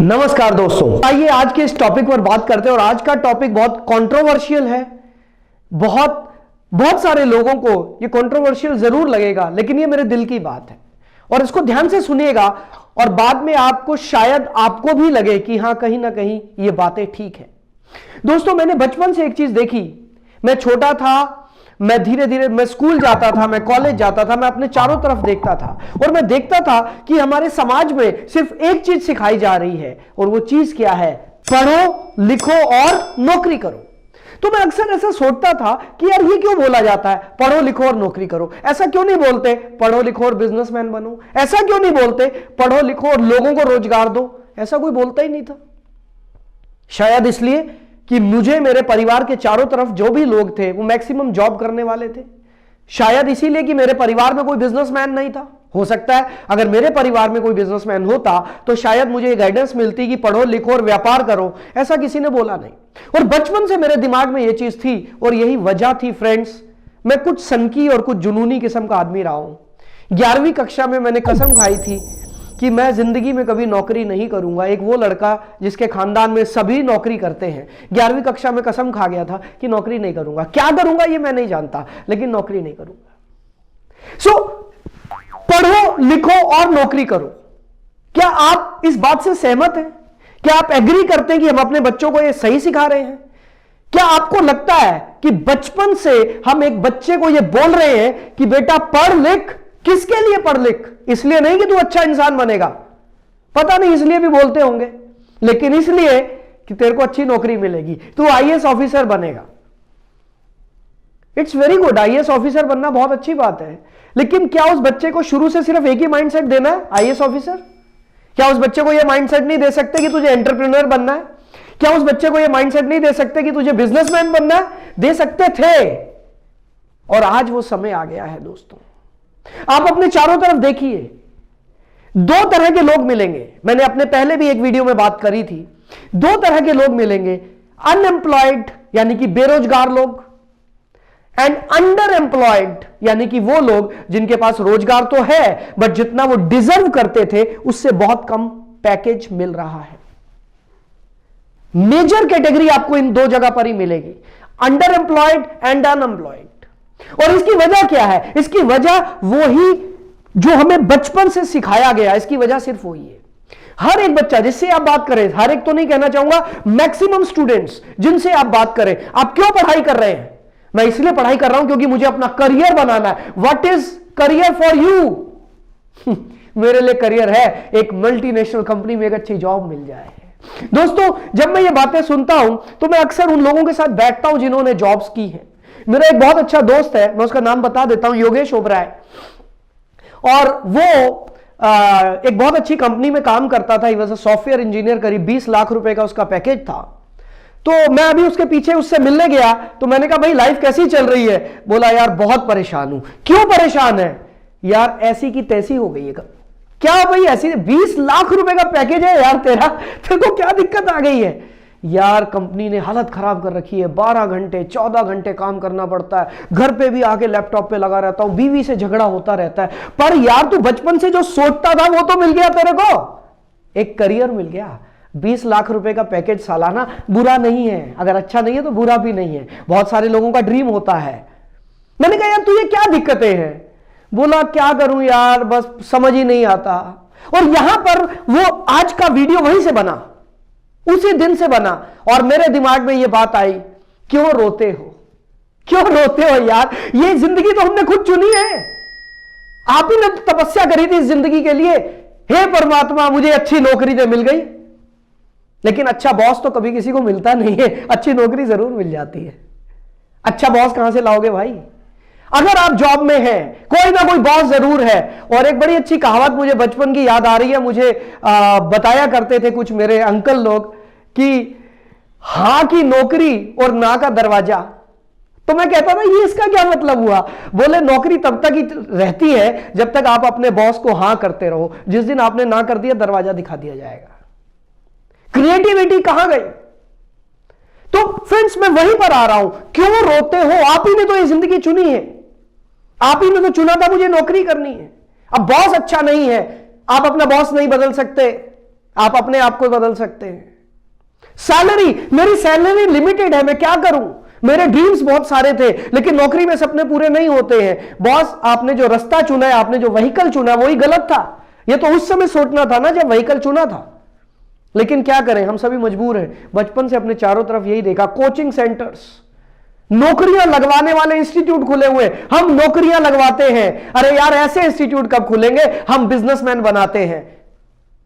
नमस्कार दोस्तों, आइए आज के इस टॉपिक पर बात करते हैं। और आज का टॉपिक बहुत कंट्रोवर्शियल है। बहुत सारे लोगों को ये कंट्रोवर्शियल जरूर लगेगा, लेकिन ये मेरे दिल की बात है और इसको ध्यान से सुनिएगा और बाद में आपको शायद आपको भी लगे कि हां कहीं ना कहीं ये बातें ठीक है। दोस्तों, मैंने बचपन से एक चीज देखी। मैं छोटा था, मैं धीरे धीरे मैं स्कूल जाता था, मैं कॉलेज जाता था, मैं अपने चारों तरफ देखता था और मैं देखता था कि हमारे समाज में सिर्फ एक चीज सिखाई जा रही है और वो चीज क्या है? पढ़ो, लिखो और नौकरी करो। तो मैं अक्सर ऐसा सोचता था कि यार ये क्यों बोला जाता है पढ़ो लिखो और नौकरी करो? ऐसा क्यों नहीं बोलते पढ़ो लिखो और बिजनेसमैन बनो? ऐसा क्यों नहीं बोलते पढ़ो लिखो और लोगों को रोजगार दो? ऐसा कोई बोलता ही नहीं था। शायद इसलिए कि मुझे मेरे परिवार के चारों तरफ जो भी लोग थे वो मैक्सिमम जॉब करने वाले थे। शायद इसीलिए कि मेरे परिवार में कोई बिजनेसमैन नहीं था। हो सकता है अगर मेरे परिवार में कोई बिजनेसमैन होता तो शायद मुझे गाइडेंस मिलती कि पढ़ो लिखो और व्यापार करो। ऐसा किसी ने बोला नहीं और बचपन से मेरे दिमाग में यह चीज थी और यही वजह थी फ्रेंड्स, मैं कुछ सनकी और कुछ जुनूनी किस्म का आदमी रहा हूं। 11वीं कक्षा में मैंने कसम खाई थी कि मैं जिंदगी में कभी नौकरी नहीं करूंगा। एक वो लड़का जिसके खानदान में सभी नौकरी करते हैं, 11वीं कक्षा में कसम खा गया था कि नौकरी नहीं करूंगा। क्या करूंगा ये मैं नहीं जानता, लेकिन नौकरी नहीं करूंगा। सो पढ़ो लिखो और नौकरी करो। क्या आप इस बात से सहमत हैं? क्या आप एग्री करते हैं कि हम अपने बच्चों को ये सही सिखा रहे हैं? क्या आपको लगता है कि बचपन से हम एक बच्चे को ये बोल रहे हैं कि बेटा पढ़ लिख? किसके लिए पढ़ लिख? इसलिए नहीं कि तू अच्छा इंसान बनेगा, पता नहीं इसलिए भी बोलते होंगे, लेकिन इसलिए कि तेरे को अच्छी नौकरी मिलेगी, तू आईएएस ऑफिसर बनेगा। It's very good, IAS officer बनना बहुत अच्छी बात है, लेकिन क्या उस बच्चे को शुरू से सिर्फ एक ही माइंडसेट देना है, आईएएस ऑफिसर? क्या उस बच्चे को यह माइंडसेट नहीं दे सकते कि तुझे एंटरप्रेन्योर बनना है? क्या उस बच्चे को यह माइंडसेट नहीं दे सकते कि तुझे बिजनेसमैन बनना है? दे सकते थे और आज वो समय आ गया है। दोस्तों, आप अपने चारों तरफ देखिए, दो तरह के लोग मिलेंगे। मैंने अपने पहले भी एक वीडियो में बात करी थी। दो तरह के लोग मिलेंगे, अनएम्प्लॉयड यानी कि बेरोजगार लोग, एंड अंडर एम्प्लॉयड यानी कि वो लोग जिनके पास रोजगार तो है बट जितना वो डिजर्व करते थे उससे बहुत कम पैकेज मिल रहा है। मेजर कैटेगरी आपको इन दो जगह पर ही मिलेगी, अंडर एम्प्लॉयड एंड अनएम्प्लॉयड। और इसकी वजह क्या है? इसकी वजह वो ही जो हमें बचपन से सिखाया गया, इसकी वजह सिर्फ वही है। हर एक बच्चा जिससे आप बात करें, हर एक तो नहीं कहना चाहूंगा, मैक्सिमम स्टूडेंट्स जिनसे आप बात करें, आप क्यों पढ़ाई कर रहे हैं? मैं इसलिए पढ़ाई कर रहा हूं क्योंकि मुझे अपना करियर बनाना है। What is career for you? मेरे लिए करियर है एक मल्टीनेशनल कंपनी में एक अच्छी जॉब मिल जाए। दोस्तों, जब मैं ये बातें सुनता हूं तो मैं अक्सर उन लोगों के साथ बैठता हूं जिन्होंने जॉब्स की है। मेरा एक बहुत अच्छा दोस्त है, मैं उसका नाम बता देता हूं, योगेश ओबराय, और वो एक बहुत अच्छी कंपनी में काम करता था। वैसे सॉफ्टवेयर इंजीनियर, करीब 20 लाख रुपए का उसका पैकेज था। तो मैं अभी उसके पीछे उससे मिलने गया तो मैंने कहा भाई लाइफ कैसी चल रही है? बोला यार बहुत परेशान हूं। क्यों परेशान है? यार ऐसी की तैसी हो गई है। क्या भाई ऐसी? 20 लाख रुपए का पैकेज है यार तेरा, तेरे को क्या दिक्कत आ गई है? यार कंपनी ने हालत खराब कर रखी है, 12 घंटे 14 घंटे काम करना पड़ता है, घर पे भी आके लैपटॉप पे लगा रहता हूं, बीवी से झगड़ा होता रहता है। पर यार तू बचपन से जो सोचता था वो तो मिल गया तेरे को, एक करियर मिल गया। 20 लाख रुपए का पैकेज सालाना बुरा नहीं है, अगर अच्छा नहीं है तो बुरा भी नहीं है, बहुत सारे लोगों का ड्रीम होता है। मैंने कहा यार तुझे क्या दिक्कतें हैं? बोला क्या करूं यार, बस समझ ही नहीं आता। और यहां पर वो आज का वीडियो वहीं से बना, उसी दिन से बना, और मेरे दिमाग में यह बात आई, क्यों रोते हो? क्यों रोते हो यार? ये जिंदगी तो हमने खुद चुनी है। आप ही ने तपस्या करी थी इस जिंदगी के लिए, हे परमात्मा मुझे अच्छी नौकरी दे, मिल गई। लेकिन अच्छा बॉस तो कभी किसी को मिलता नहीं है, अच्छी नौकरी जरूर मिल जाती है। अच्छा बॉस कहां से लाओगे भाई? अगर आप जॉब में हैं, कोई ना कोई बॉस जरूर है। और एक बड़ी अच्छी कहावत मुझे बचपन की याद आ रही है, मुझे बताया करते थे कुछ मेरे अंकल लोग कि हां की नौकरी और ना का दरवाजा। तो मैं कहता था ये इसका क्या मतलब हुआ? बोले नौकरी तब तक ही रहती है जब तक आप अपने बॉस को हां करते रहो, जिस दिन आपने ना कर दिया दरवाजा दिखा दिया जाएगा। क्रिएटिविटी कहां गई? तो फ्रेंड्स मैं वहीं पर आ रहा हूं, क्यों रोते हो? आप ही ने तो ये जिंदगी चुनी है, आप ही ने तो चुना था मुझे नौकरी करनी है। अब बॉस अच्छा नहीं है, आप अपना बॉस नहीं बदल सकते, आप अपने आप को बदल सकते हैं। सैलरी, मेरी सैलरी लिमिटेड है, मैं क्या करूं? मेरे ड्रीम्स बहुत सारे थे, लेकिन नौकरी में सपने पूरे नहीं होते हैं। बॉस, आपने जो रास्ता चुना है, आपने जो व्हीकल चुना, वही गलत था। यह तो उस समय सोचना था ना जब व्हीकल चुना था। लेकिन क्या करें, हम सभी मजबूर हैं। बचपन से अपने चारों तरफ यही देखा, कोचिंग सेंटर्स, नौकरियां लगवाने वाले इंस्टीट्यूट खुले हुए, हम नौकरियां लगवाते हैं। अरे यार, ऐसे इंस्टीट्यूट कब खुलेंगे? हम बिजनेसमैन बनाते हैं।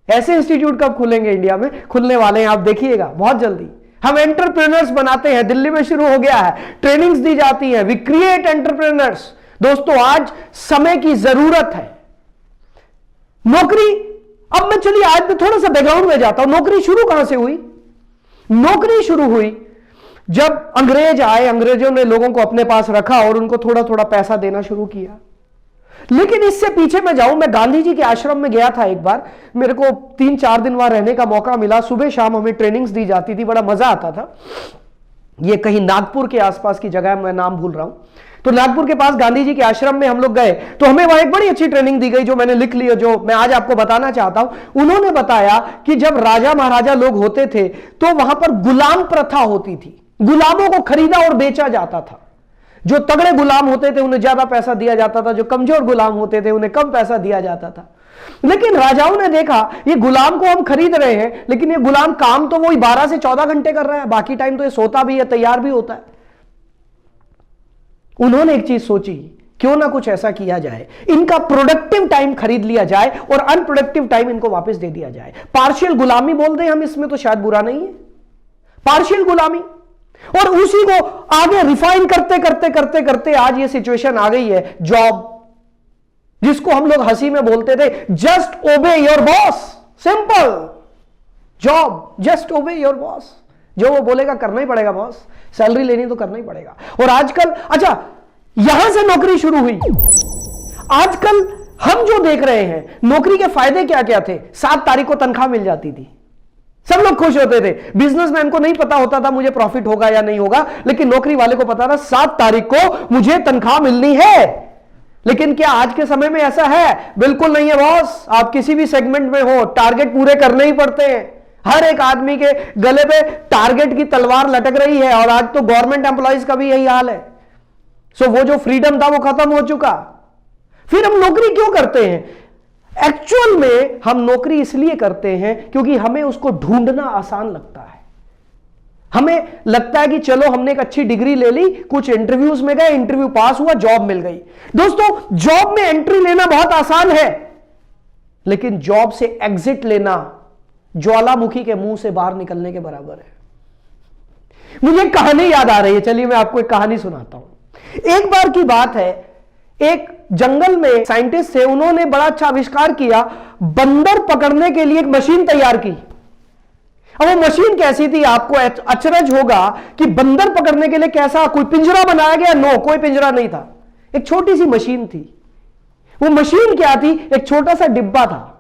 ऐसे इंस्टीट्यूट कब खुलेंगे? इंडिया में खुलने वाले हैं, आप देखिएगा बहुत जल्दी। हम एंटरप्रेन्योर्स बनाते हैं, दिल्ली में शुरू हो गया है, ट्रेनिंग्स दी जाती है, वी क्रिएट एंटरप्रेन्योर्स। दोस्तों, आज समय की जरूरत है। नौकरी, अब मैं चलिए आज मैं थोड़ा सा बैकग्राउंड में जाता हूं। नौकरी शुरू कहां से हुई? नौकरी शुरू हुई जब अंग्रेज आए, अंग्रेजों ने लोगों को अपने पास रखा और उनको थोड़ा थोड़ा पैसा देना शुरू किया। लेकिन इससे पीछे मैं जाऊं, मैं गांधी जी के आश्रम में गया था एक बार, मेरे को 3-4 दिन वहां रहने का मौका मिला। सुबह शाम हमें ट्रेनिंग्स दी जाती थी, बड़ा मजा आता था। ये कहीं नागपुर के आसपास की जगह है, मैं नाम भूल रहा हूं। तो नागपुर के पास गांधी जी के आश्रम में हम लोग गए, तो हमें वहां एक बड़ी अच्छी ट्रेनिंग दी गई, जो मैंने लिख ली, जो मैं आज आपको बताना चाहता हूं। उन्होंने बताया कि जब राजा महाराजा लोग होते थे तो वहां पर गुलाम प्रथा होती थी, गुलामों को खरीदा और बेचा जाता था। जो तगड़े गुलाम होते थे उन्हें ज्यादा पैसा दिया जाता था, जो कमजोर गुलाम होते थे उन्हें कम पैसा दिया जाता था। लेकिन राजाओं ने देखा, ये गुलाम को हम खरीद रहे हैं, लेकिन ये गुलाम काम तो वही 12 से 14 घंटे कर रहा है, बाकी टाइम तो ये सोता भी है, तैयार भी होता है। उन्होंने एक चीज सोची, क्यों ना कुछ ऐसा किया जाए, इनका प्रोडक्टिव टाइम खरीद लिया जाए और अनप्रोडक्टिव टाइम इनको वापस दे दिया जाए। पार्शियल गुलामी बोल दें हम, इसमें तो शायद बुरा नहीं है, पार्शियल गुलामी। और उसी को आगे रिफाइन करते करते करते करते आज ये सिचुएशन आ गई है, जॉब, जिसको हम लोग हंसी में बोलते थे, जस्ट ओबे your boss, simple job, just ओबे योर बॉस। जो वो बोलेगा करना ही पड़ेगा बॉस, सैलरी लेनी तो करना ही पड़ेगा। और आजकल, अच्छा, यहां से नौकरी शुरू हुई। आजकल हम जो देख रहे हैं, नौकरी के फायदे क्या क्या थे? 7 तारीख को तनख्वाह मिल जाती थी, सब लोग खुश होते थे। बिजनेसमैन को नहीं पता होता था मुझे प्रॉफिट होगा या नहीं होगा, लेकिन नौकरी वाले को पता था 7 तारीख को मुझे तनख्वाह मिलनी है। लेकिन क्या आज के समय में ऐसा है? बिल्कुल नहीं है बॉस। आप किसी भी सेगमेंट में हो, टारगेट पूरे करने ही पड़ते हैं। हर एक आदमी के गले पे टारगेट की तलवार लटक रही है, और आज तो गवर्नमेंट एम्प्लॉइज का भी यही हाल है। सो वो जो फ्रीडम था वो खत्म हो चुका। फिर हम नौकरी क्यों करते हैं? एक्चुअल में हम नौकरी इसलिए करते हैं क्योंकि हमें उसको ढूंढना आसान लगता है। हमें लगता है कि चलो हमने एक अच्छी डिग्री ले ली, कुछ इंटरव्यूज में गए, इंटरव्यू पास हुआ, जॉब मिल गई। दोस्तों, जॉब में एंट्री लेना बहुत आसान है, लेकिन जॉब से एग्जिट लेना ज्वालामुखी के मुंह से बाहर निकलने के बराबर है। मुझे कहानी याद आ रही है, चलिए मैं आपको एक कहानी सुनाता हूं। एक बार की बात है, एक जंगल में साइंटिस्ट थे, उन्होंने बड़ा अच्छा आविष्कार किया, बंदर पकड़ने के लिए एक मशीन तैयार की। अब वो मशीन कैसी थी? आपको अचरज होगा कि बंदर पकड़ने के लिए कैसा, कोई पिंजरा बनाया गया? नो, कोई पिंजरा नहीं था, एक छोटी सी मशीन थी। वो मशीन क्या थी? एक छोटा सा डिब्बा था।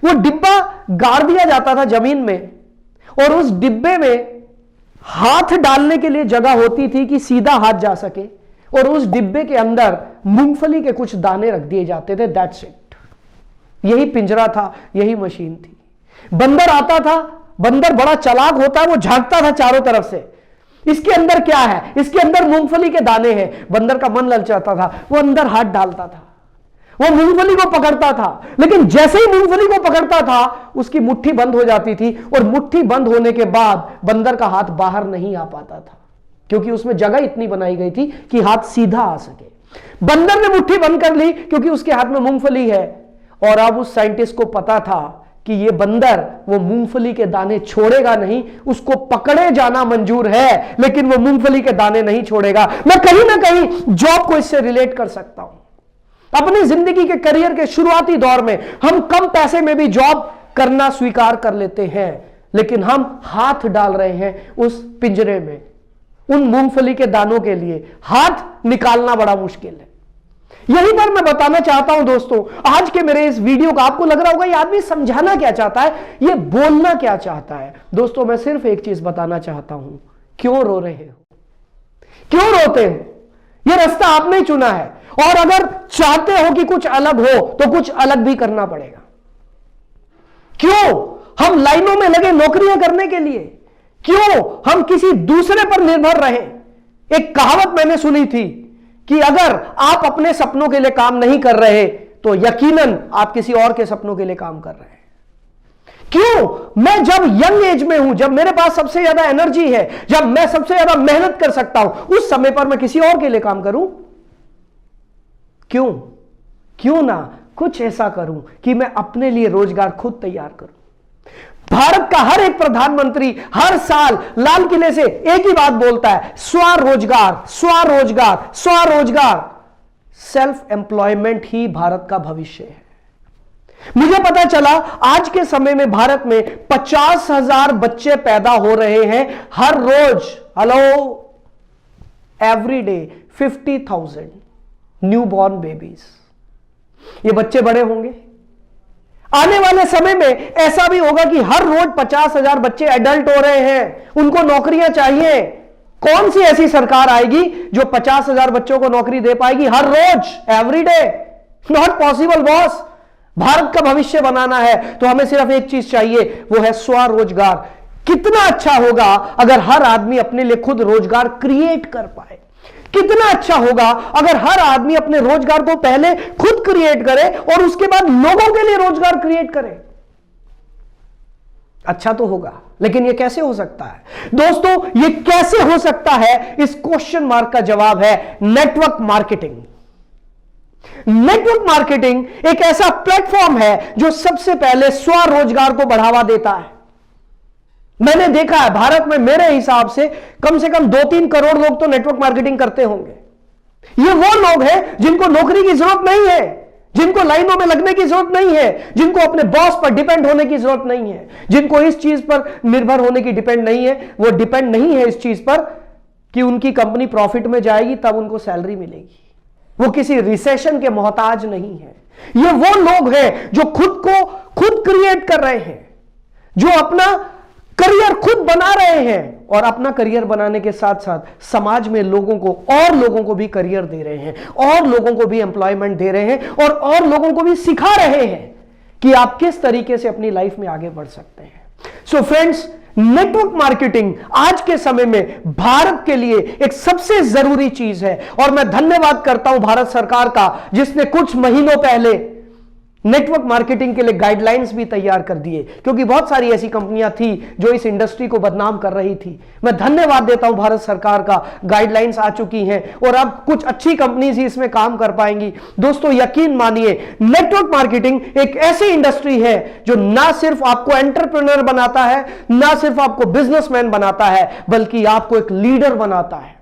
वो डिब्बा गाड़ दिया जाता था जमीन में, और उस डिब्बे में हाथ डालने के लिए जगह होती थी कि सीधा हाथ जा सके, और उस डिब्बे के अंदर मूंगफली के कुछ दाने रख दिए जाते थे। That's it. यही पिंजरा था, यही मशीन थी। बंदर आता था, बंदर बड़ा चालाक होता है, वो झांकता था चारों तरफ से, इसके अंदर क्या है? इसके अंदर मूंगफली के दाने हैं। बंदर का मन ललचाता था, वो अंदर हाथ डालता था, वो मूंगफली को पकड़ता था। लेकिन जैसे ही मूंगफली को पकड़ता था, उसकी मुट्ठी बंद हो जाती थी, और मुट्ठी बंद होने के बाद बंदर का हाथ बाहर नहीं आ पाता था, क्योंकि उसमें जगह इतनी बनाई गई थी कि हाथ सीधा आ सके। बंदर ने मुट्ठी बंद कर ली क्योंकि उसके हाथ में मूंगफली है, और अब उस साइंटिस्ट को पता था कि ये बंदर वो मूंगफली के दाने छोड़ेगा नहीं, उसको पकड़े जाना मंजूर है, लेकिन वो मूंगफली के दाने नहीं छोड़ेगा। मैं कहीं ना कहीं जॉब को इससे रिलेट कर सकता हूं। अपनी जिंदगी के करियर के शुरुआती दौर में हम कम पैसे में भी जॉब करना स्वीकार कर लेते हैं, लेकिन हम हाथ डाल रहे हैं उस पिंजरे में, उन मूंगफली के दानों के लिए हाथ निकालना बड़ा मुश्किल है। यही पर मैं बताना चाहता हूं दोस्तों, आज के मेरे इस वीडियो का आपको लग रहा होगा ये आदमी समझाना क्या चाहता है, ये बोलना क्या चाहता है। दोस्तों, मैं सिर्फ एक चीज बताना चाहता हूं, क्यों रो रहे हो, क्यों रोते हो? ये रास्ता आपने चुना है, और अगर चाहते हो कि कुछ अलग हो तो कुछ अलग भी करना पड़ेगा। क्यों हम लाइनों में लगे नौकरियां करने के लिए? क्यों हम किसी दूसरे पर निर्भर रहे? एक कहावत मैंने सुनी थी कि अगर आप अपने सपनों के लिए काम नहीं कर रहे तो यकीनन आप किसी और के सपनों के लिए काम कर रहे हैं। क्यों मैं जब यंग एज में हूं, जब मेरे पास सबसे ज्यादा एनर्जी है, जब मैं सबसे ज्यादा मेहनत कर सकता हूं, उस समय पर मैं किसी और के लिए काम करूं? क्यों ना कुछ ऐसा करूं कि मैं अपने लिए रोजगार खुद तैयार करूं। भारत का हर एक प्रधानमंत्री हर साल लाल किले से एक ही बात बोलता है, स्वरोजगार, स्वरोजगार, स्वरोजगार। सेल्फ एम्प्लॉयमेंट ही भारत का भविष्य है। मुझे पता चला आज के समय में भारत में 50,000 बच्चे पैदा हो रहे हैं हर रोज। Hello, every day 50,000 newborn babies. ये बच्चे बड़े होंगे, आने वाले समय में ऐसा भी होगा कि हर रोज 50,000 बच्चे एडल्ट हो रहे हैं, उनको नौकरियां चाहिए। कौन सी ऐसी सरकार आएगी जो 50,000 बच्चों को नौकरी दे पाएगी हर रोज, every day? Not possible boss. Bharat का भविष्य बनाना है तो हमें सिर्फ एक चीज चाहिए, वो है स्वरोजगार। कितना अच्छा होगा अगर हर आदमी अपने लिए खुद रोजगार क्रिएट कर पाए। कितना अच्छा होगा अगर हर आदमी अपने रोजगार को पहले खुद क्रिएट करे और उसके बाद लोगों के लिए रोजगार क्रिएट करे। अच्छा तो होगा, लेकिन यह कैसे हो सकता है दोस्तों? यह कैसे हो सकता है, इस क्वेश्चन मार्क का जवाब है नेटवर्क मार्केटिंग। नेटवर्क मार्केटिंग एक ऐसा प्लेटफॉर्म है जो सबसे पहले स्वरोजगार को बढ़ावा देता है। मैंने देखा है भारत में मेरे हिसाब से कम 2-3 करोड़ लोग तो नेटवर्क मार्केटिंग करते होंगे। ये वो लोग हैं जिनको नौकरी की जरूरत नहीं है, जिनको लाइनों में लगने की जरूरत नहीं है, जिनको अपने बॉस पर डिपेंड होने की जरूरत नहीं है, जिनको इस चीज पर निर्भर होने की डिपेंड नहीं है। वो डिपेंड नहीं है इस चीज पर कि उनकी कंपनी प्रॉफिट में जाएगी तब उनको सैलरी मिलेगी। वो किसी रिसेशन के मोहताज नहीं है। ये वो लोग हैं जो खुद को खुद क्रिएट कर रहे हैं, जो अपना करियर खुद बना रहे हैं और अपना करियर बनाने के साथ साथ समाज में लोगों को भी करियर दे रहे हैं, और लोगों को भी एम्प्लॉयमेंट दे रहे हैं, और लोगों को भी सिखा रहे हैं कि आप किस तरीके से अपनी लाइफ में आगे बढ़ सकते हैं। सो फ्रेंड्स, नेटवर्क मार्केटिंग आज के समय में भारत के लिए एक सबसे जरूरी चीज है, और मैं धन्यवाद करता हूं भारत सरकार का जिसने कुछ महीनों पहले नेटवर्क मार्केटिंग के लिए गाइडलाइंस भी तैयार कर दिए, क्योंकि बहुत सारी ऐसी कंपनियां थी जो इस इंडस्ट्री को बदनाम कर रही थी। मैं धन्यवाद देता हूं भारत सरकार का, गाइडलाइंस आ चुकी हैं और अब कुछ अच्छी कंपनीज ही इसमें काम कर पाएंगी। दोस्तों यकीन मानिए, नेटवर्क मार्केटिंग एक ऐसी इंडस्ट्री है जो ना सिर्फ आपको एंटरप्रेन्योर बनाता है, ना सिर्फ आपको बिजनेसमैन बनाता है, बल्कि आपको एक लीडर बनाता है,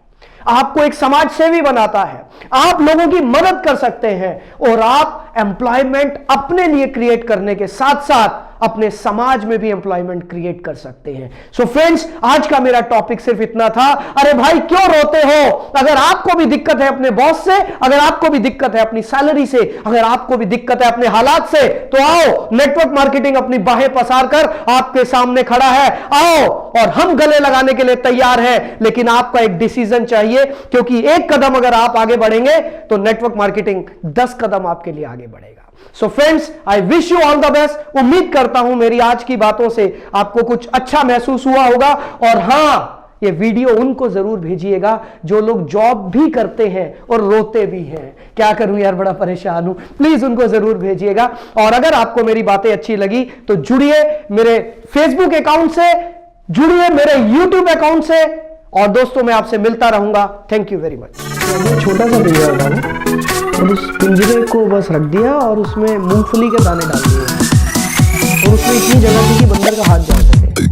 आपको एक समाज सेवी बनाता है। आप लोगों की मदद कर सकते हैं और आप एम्प्लॉयमेंट अपने लिए क्रिएट करने के साथ साथ अपने समाज में भी एम्प्लॉयमेंट क्रिएट कर सकते हैं। सो फ्रेंड्स, आज का मेरा टॉपिक सिर्फ इतना था। अरे भाई क्यों रोते हो? अगर आपको भी दिक्कत है अपने बॉस से, अगर आपको भी दिक्कत है अपनी सैलरी से, अगर आपको भी दिक्कत है अपने हालात से, तो आओ, नेटवर्क मार्केटिंग अपनी बाहें पसार कर आपके सामने खड़ा है। आओ, और हम गले लगाने के लिए तैयार हैं, लेकिन आपका एक डिसीजन चाहिए, क्योंकि एक कदम अगर आप आगे बढ़ेंगे तो नेटवर्क मार्केटिंग 10 कदम आपके लिए आगे बढ़ेगा। So friends, I wish you all the best. उम्मीद करता हूं मेरी आज की बातों से आपको कुछ अच्छा महसूस हुआ होगा। और हां, ये वीडियो उनको जरूर भेजिएगा जो लोग जॉब भी करते हैं और रोते भी हैं। क्या करूं यार, बड़ा परेशान हूं। प्लीज उनको जरूर भेजिएगा। और अगर आपको मेरी बातें अच्छी लगी तो जुड़िए मेरे फेसबुक अकाउंट से, जुड़िए मेरे यूट्यूब अकाउंट से, और दोस्तों मैं आपसे मिलता रहूंगा। Thank you very much. छोटा सा पिंजरा डाला और उस पिंजरे को बस रख दिया और उसमें मूंगफली के दाने डाल दिए, और उसमें इतनी जगह थी कि बंदर का हाथ जा सके।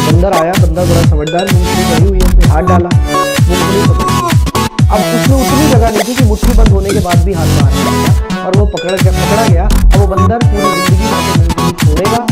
बंदर आया, बंदर बड़ा समझदार, मूंगफली भरी हुई है, उसने हाथ डाला, मूंगफली पकड़ी। अब उसमें उतनी जगह नहीं थी कि मुट्ठी बंद होने के बाद भी हाथ बाहर, और वो पकड़ा गया। अब वो बंदर पूरी जिंदगी में मूंगफली छोड़ेगा।